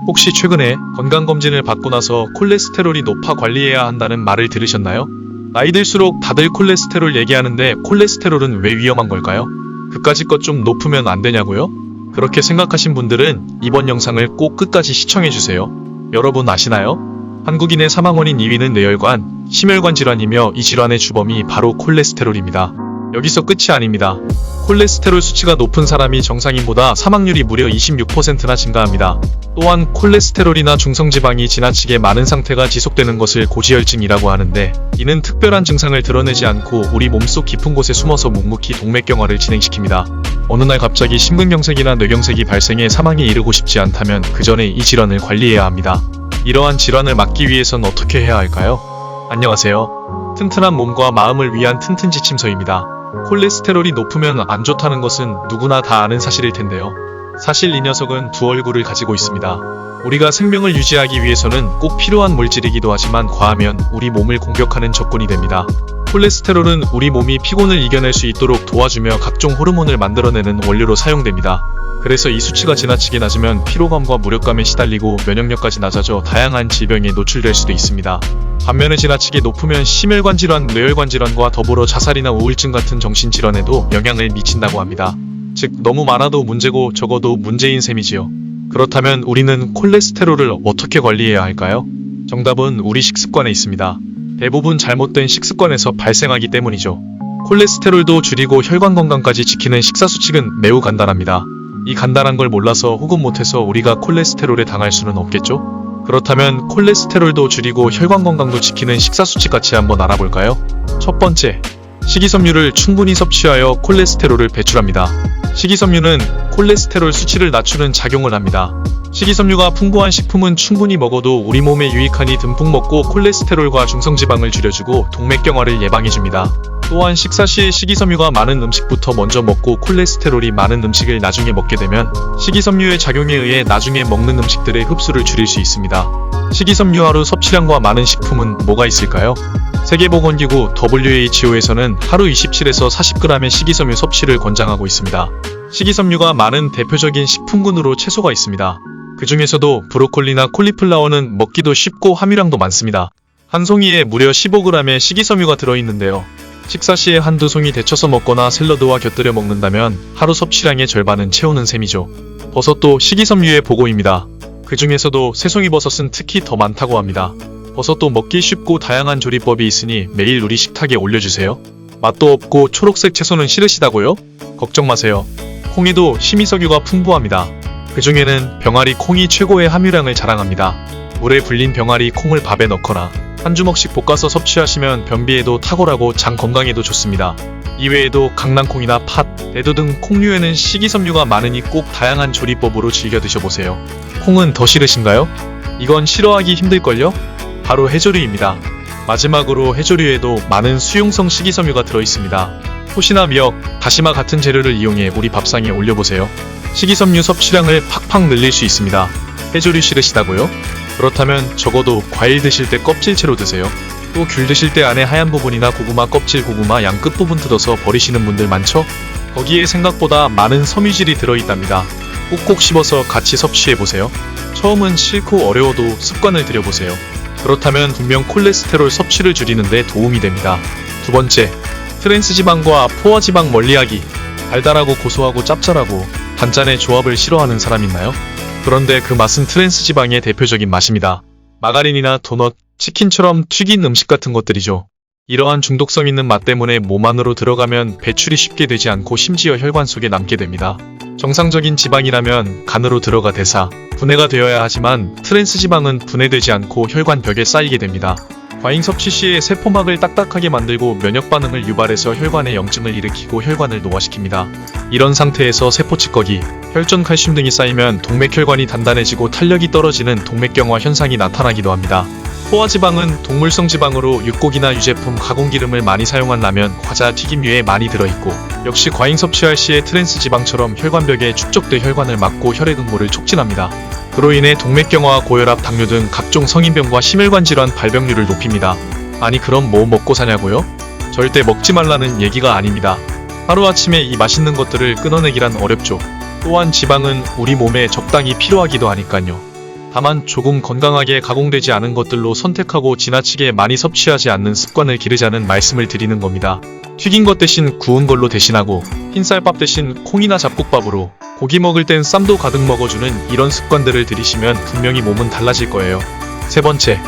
혹시 최근에 건강검진을 받고 나서 콜레스테롤이 높아 관리해야 한다는 말을 들으셨나요? 나이 들수록 다들 콜레스테롤 얘기하는데 콜레스테롤은 왜 위험한 걸까요? 그까짓 것 좀 높으면 안 되냐고요? 그렇게 생각하신 분들은 이번 영상을 꼭 끝까지 시청해주세요. 여러분 아시나요? 한국인의 사망원인 2위는 뇌혈관, 심혈관 질환이며 이 질환의 주범이 바로 콜레스테롤입니다. 여기서 끝이 아닙니다. 콜레스테롤 수치가 높은 사람이 정상인보다 사망률이 무려 26%나 증가합니다. 또한 콜레스테롤이나 중성지방이 지나치게 많은 상태가 지속되는 것을 고지혈증이라고 하는데, 이는 특별한 증상을 드러내지 않고 우리 몸속 깊은 곳에 숨어서 묵묵히 동맥경화를 진행시킵니다. 어느 날 갑자기 심근경색이나 뇌경색이 발생해 사망에 이르고 싶지 않다면 그 전에 이 질환을 관리해야 합니다. 이러한 질환을 막기 위해선 어떻게 해야 할까요? 안녕하세요. 튼튼한 몸과 마음을 위한 튼튼지침서입니다. 콜레스테롤이 높으면 안 좋다는 것은 누구나 다 아는 사실일 텐데요. 사실 이 녀석은 두 얼굴을 가지고 있습니다. 우리가 생명을 유지하기 위해서는 꼭 필요한 물질이기도 하지만 과하면 우리 몸을 공격하는 적군이 됩니다. 콜레스테롤은 우리 몸이 피곤을 이겨낼 수 있도록 도와주며 각종 호르몬을 만들어내는 원료로 사용됩니다. 그래서 이 수치가 지나치게 낮으면 피로감과 무력감에 시달리고 면역력까지 낮아져 다양한 질병에 노출될 수도 있습니다. 반면에 지나치게 높으면 심혈관 질환, 뇌혈관 질환과 더불어 자살이나 우울증 같은 정신질환에도 영향을 미친다고 합니다. 즉 너무 많아도 문제고 적어도 문제인 셈이지요. 그렇다면 우리는 콜레스테롤을 어떻게 관리해야 할까요? 정답은 우리 식습관에 있습니다. 대부분 잘못된 식습관에서 발생하기 때문이죠. 콜레스테롤도 줄이고 혈관 건강까지 지키는 식사 수칙은 매우 간단합니다. 이 간단한 걸 몰라서 혹은 못해서 우리가 콜레스테롤에 당할 수는 없겠죠? 그렇다면 콜레스테롤도 줄이고 혈관 건강도 지키는 식사 수칙 같이 한번 알아볼까요? 첫 번째, 식이섬유를 충분히 섭취하여 콜레스테롤을 배출합니다. 식이섬유는 콜레스테롤 수치를 낮추는 작용을 합니다. 식이섬유가 풍부한 식품은 충분히 먹어도 우리 몸에 유익하니 듬뿍 먹고 콜레스테롤과 중성지방을 줄여주고 동맥경화를 예방해줍니다. 또한 식사 시에 식이섬유가 많은 음식부터 먼저 먹고 콜레스테롤이 많은 음식을 나중에 먹게 되면 식이섬유의 작용에 의해 나중에 먹는 음식들의 흡수를 줄일 수 있습니다. 식이섬유 하루 섭취량과 많은 식품은 뭐가 있을까요? 세계보건기구 WHO에서는 하루 27에서 40g의 식이섬유 섭취를 권장하고 있습니다. 식이섬유가 많은 대표적인 식품군으로 채소가 있습니다. 그 중에서도 브로콜리나 콜리플라워는 먹기도 쉽고 함유량도 많습니다. 한 송이에 무려 15g의 식이섬유가 들어있는데요. 식사 시에 한두 송이 데쳐서 먹거나 샐러드와 곁들여 먹는다면 하루 섭취량의 절반은 채우는 셈이죠. 버섯도 식이섬유의 보고입니다. 그 중에서도 새송이버섯은 특히 더 많다고 합니다. 버섯도 먹기 쉽고 다양한 조리법이 있으니 매일 우리 식탁에 올려주세요. 맛도 없고 초록색 채소는 싫으시다고요? 걱정 마세요. 콩에도 심이석유가 풍부합니다. 그 중에는 병아리 콩이 최고의 함유량을 자랑합니다. 물에 불린 병아리 콩을 밥에 넣거나 한 주먹씩 볶아서 섭취하시면 변비에도 탁월하고 장 건강에도 좋습니다. 이외에도 강낭콩이나 팥, 대두 등 콩류에는 식이섬유가 많으니 꼭 다양한 조리법으로 즐겨 드셔보세요. 콩은 더 싫으신가요? 이건 싫어하기 힘들걸요? 바로 해조류입니다. 마지막으로 해조류에도 많은 수용성 식이섬유가 들어있습니다. 톳이나 미역, 다시마 같은 재료를 이용해 우리 밥상에 올려보세요. 식이섬유 섭취량을 팍팍 늘릴 수 있습니다. 해조류 싫으시다고요? 그렇다면 적어도 과일 드실 때 껍질채로 드세요. 또 귤 드실 때 안에 하얀 부분이나 고구마 껍질, 고구마 양 끝부분 뜯어서 버리시는 분들 많죠? 거기에 생각보다 많은 섬유질이 들어있답니다. 꼭꼭 씹어서 같이 섭취해보세요. 처음은 싫고 어려워도 습관을 들여보세요. 그렇다면 분명 콜레스테롤 섭취를 줄이는 데 도움이 됩니다. 두 번째, 트랜스지방과 포화지방 멀리하기. 달달하고 고소하고 짭짤하고 단짠의 조합을 싫어하는 사람 있나요? 그런데 그 맛은 트랜스지방의 대표적인 맛입니다. 마가린이나 도넛, 치킨처럼 튀긴 음식 같은 것들이죠. 이러한 중독성 있는 맛 때문에 몸 안으로 들어가면 배출이 쉽게 되지 않고 심지어 혈관 속에 남게 됩니다. 정상적인 지방이라면 간으로 들어가 대사, 분해가 되어야 하지만 트랜스지방은 분해되지 않고 혈관 벽에 쌓이게 됩니다. 과잉 섭취 시에 세포막을 딱딱하게 만들고 면역 반응을 유발해서 혈관에 염증을 일으키고 혈관을 노화시킵니다. 이런 상태에서 세포 찌꺼기, 혈전 칼슘 등이 쌓이면 동맥혈관이 단단해지고 탄력이 떨어지는 동맥경화 현상이 나타나기도 합니다. 포화지방은 동물성 지방으로 육고기나 유제품, 가공기름을 많이 사용한 라면, 과자, 튀김류에 많이 들어있고, 역시 과잉 섭취할 시에 트랜스지방처럼 혈관벽에 축적돼 혈관을 막고 혈액 응고를 촉진합니다. 그로 인해 동맥경화와 고혈압, 당뇨 등 각종 성인병과 심혈관 질환 발병률을 높입니다. 아니 그럼 뭐 먹고 사냐고요? 절대 먹지 말라는 얘기가 아닙니다. 하루아침에 이 맛있는 것들을 끊어내기란 어렵죠. 또한 지방은 우리 몸에 적당히 필요하기도 하니깐요. 다만 조금 건강하게 가공되지 않은 것들로 선택하고 지나치게 많이 섭취하지 않는 습관을 기르자는 말씀을 드리는 겁니다. 튀긴 것 대신 구운 걸로 대신하고 흰쌀밥 대신 콩이나 잡곡밥으로 고기 먹을 땐 쌈도 가득 먹어주는 이런 습관들을 들이시면 분명히 몸은 달라질 거예요. 세 번째,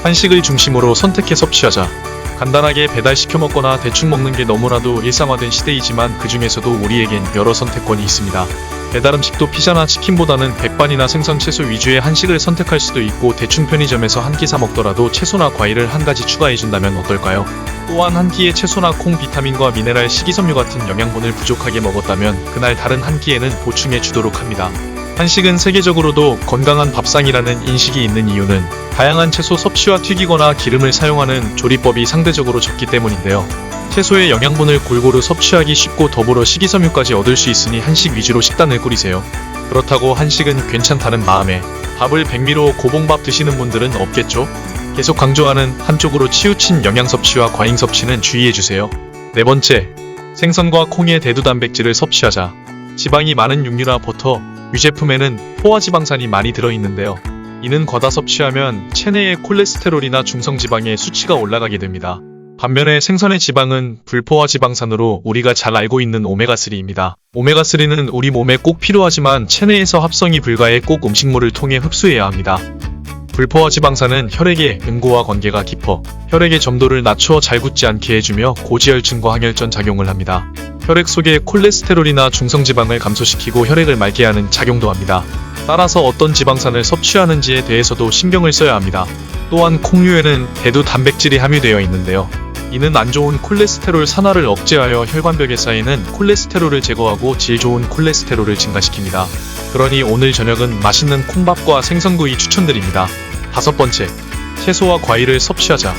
한식을 중심으로 선택해 섭취하자. 간단하게 배달시켜 먹거나 대충 먹는 게 너무나도 일상화된 시대이지만 그 중에서도 우리에겐 여러 선택권이 있습니다. 배달음식도 피자나 치킨보다는 백반이나 생선 채소 위주의 한식을 선택할 수도 있고 대충 편의점에서 한 끼 사 먹더라도 채소나 과일을 한 가지 추가해준다면 어떨까요? 또한 한 끼에 채소나 콩, 비타민과 미네랄, 식이섬유 같은 영양분을 부족하게 먹었다면 그날 다른 한 끼에는 보충해 주도록 합니다. 한식은 세계적으로도 건강한 밥상이라는 인식이 있는 이유는 다양한 채소 섭취와 튀기거나 기름을 사용하는 조리법이 상대적으로 적기 때문인데요. 채소의 영양분을 골고루 섭취하기 쉽고 더불어 식이섬유까지 얻을 수 있으니 한식 위주로 식단을 꾸리세요. 그렇다고 한식은 괜찮다는 마음에 밥을 백미로 고봉밥 드시는 분들은 없겠죠? 계속 강조하는 한쪽으로 치우친 영양 섭취와 과잉 섭취는 주의해주세요. 네 번째, 생선과 콩의 대두 단백질을 섭취하자. 지방이 많은 육류나 버터, 유제품에는 포화지방산이 많이 들어있는데요. 이는 과다 섭취하면 체내의 콜레스테롤이나 중성지방의 수치가 올라가게 됩니다. 반면에 생선의 지방은 불포화지방산으로 우리가 잘 알고 있는 오메가3입니다. 오메가3는 우리 몸에 꼭 필요하지만 체내에서 합성이 불가해 꼭 음식물을 통해 흡수해야 합니다. 불포화지방산은 혈액의 응고와 관계가 깊어 혈액의 점도를 낮추어 잘 굳지 않게 해주며 고지혈증과 항혈전 작용을 합니다. 혈액 속의 콜레스테롤이나 중성지방을 감소시키고 혈액을 맑게 하는 작용도 합니다. 따라서 어떤 지방산을 섭취하는지에 대해서도 신경을 써야 합니다. 또한 콩류에는 대두 단백질이 함유되어 있는데요. 이는 안 좋은 콜레스테롤 산화를 억제하여 혈관벽에 쌓이는 콜레스테롤을 제거하고 질 좋은 콜레스테롤을 증가시킵니다. 그러니 오늘 저녁은 맛있는 콩밥과 생선구이 추천드립니다. 다섯 번째, 채소와 과일을 섭취하자.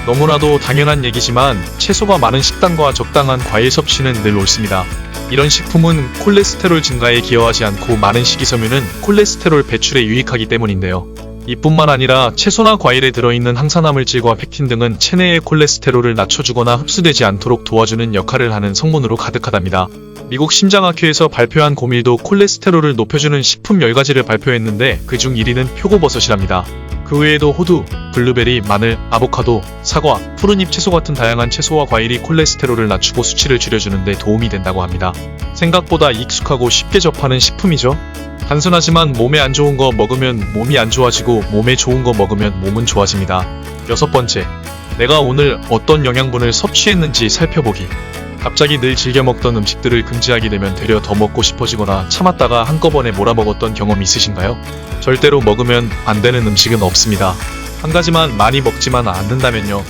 너무나도 당연한 얘기지만 채소가 많은 식단과 적당한 과일 섭취는 늘 옳습니다. 이런 식품은 콜레스테롤 증가에 기여하지 않고 많은 식이섬유는 콜레스테롤 배출에 유익하기 때문인데요. 이뿐만 아니라 채소나 과일에 들어있는 항산화물질과 펙틴 등은 체내의 콜레스테롤을 낮춰주거나 흡수되지 않도록 도와주는 역할을 하는 성분으로 가득하답니다. 미국 심장학회에서 발표한 고밀도 콜레스테롤을 높여주는 식품 10가지를 발표했는데 그중 1위는 표고버섯이랍니다. 그 외에도 호두, 블루베리, 마늘, 아보카도, 사과, 푸른잎 채소 같은 다양한 채소와 과일이 콜레스테롤을 낮추고 수치를 줄여주는 데 도움이 된다고 합니다. 생각보다 익숙하고 쉽게 접하는 식품이죠. 단순하지만 몸에 안 좋은 거 먹으면 몸이 안 좋아지고 몸에 좋은 거 먹으면 몸은 좋아집니다. 여섯 번째, 내가 오늘 어떤 영양분을 섭취했는지 살펴보기. 갑자기 늘 즐겨 먹던 음식들을 금지하게 되면 되려 더 먹고 싶어지거나 참았다가 한꺼번에 몰아먹었던 경험 있으신가요? 절대로 먹으면 안 되는 음식은 없습니다. 한 가지만 많이 먹지만 않는다면요.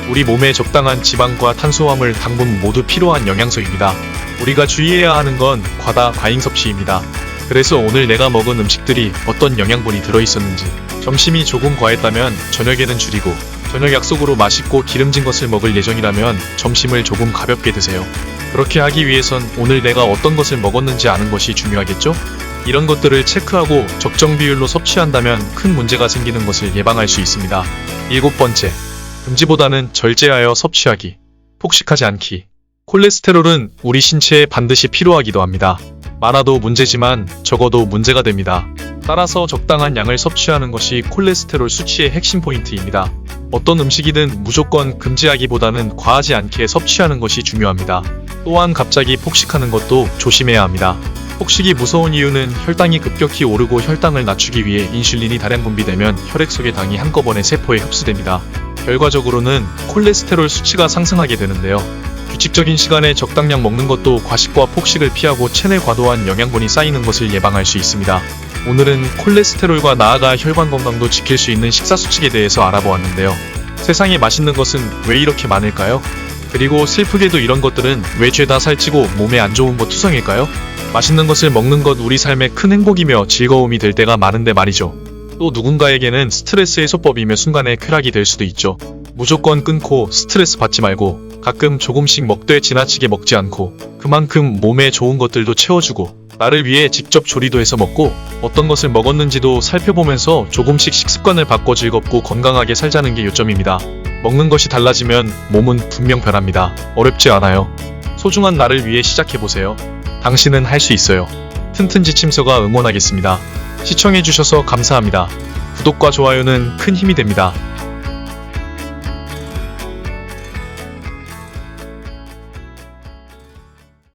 우리 몸에 적당한 지방과 탄수화물, 당분 모두 필요한 영양소입니다. 우리가 주의해야 하는 건 과잉 섭취입니다. 그래서 오늘 내가 먹은 음식들이 어떤 영양분이 들어있었는지, 점심이 조금 과했다면 저녁에는 줄이고, 저녁 약속으로 맛있고 기름진 것을 먹을 예정이라면 점심을 조금 가볍게 드세요. 그렇게 하기 위해선 오늘 내가 어떤 것을 먹었는지 아는 것이 중요하겠죠? 이런 것들을 체크하고 적정 비율로 섭취한다면 큰 문제가 생기는 것을 예방할 수 있습니다. 일곱 번째, 금지보다는 절제하여 섭취하기. 폭식하지 않기. 콜레스테롤은 우리 신체에 반드시 필요하기도 합니다. 많아도 문제지만 적어도 문제가 됩니다. 따라서 적당한 양을 섭취하는 것이 콜레스테롤 수치의 핵심 포인트입니다. 어떤 음식이든 무조건 금지하기보다는 과하지 않게 섭취하는 것이 중요합니다. 또한 갑자기 폭식하는 것도 조심해야 합니다. 폭식이 무서운 이유는 혈당이 급격히 오르고 혈당을 낮추기 위해 인슐린이 다량 분비되면 혈액 속의 당이 한꺼번에 세포에 흡수됩니다. 결과적으로는 콜레스테롤 수치가 상승하게 되는데요. 규칙적인 시간에 적당량 먹는 것도 과식과 폭식을 피하고 체내 과도한 영양분이 쌓이는 것을 예방할 수 있습니다. 오늘은 콜레스테롤과 나아가 혈관 건강도 지킬 수 있는 식사 수칙에 대해서 알아보았는데요. 세상에 맛있는 것은 왜 이렇게 많을까요? 그리고 슬프게도 이런 것들은 왜 죄다 살찌고 몸에 안 좋은 것 투성일까요? 맛있는 것을 먹는 것 우리 삶의 큰 행복이며 즐거움이 될 때가 많은데 말이죠. 또 누군가에게는 스트레스 해소법이며 순간의 쾌락이 될 수도 있죠. 무조건 끊고 스트레스 받지 말고 가끔 조금씩 먹되 지나치게 먹지 않고 그만큼 몸에 좋은 것들도 채워주고 나를 위해 직접 조리도 해서 먹고 어떤 것을 먹었는지도 살펴보면서 조금씩 식습관을 바꿔 즐겁고 건강하게 살자는 게 요점입니다. 먹는 것이 달라지면 몸은 분명 변합니다. 어렵지 않아요. 소중한 나를 위해 시작해보세요. 당신은 할 수 있어요. 튼튼지침서가 응원하겠습니다. 시청해주셔서 감사합니다. 구독과 좋아요는 큰 힘이 됩니다.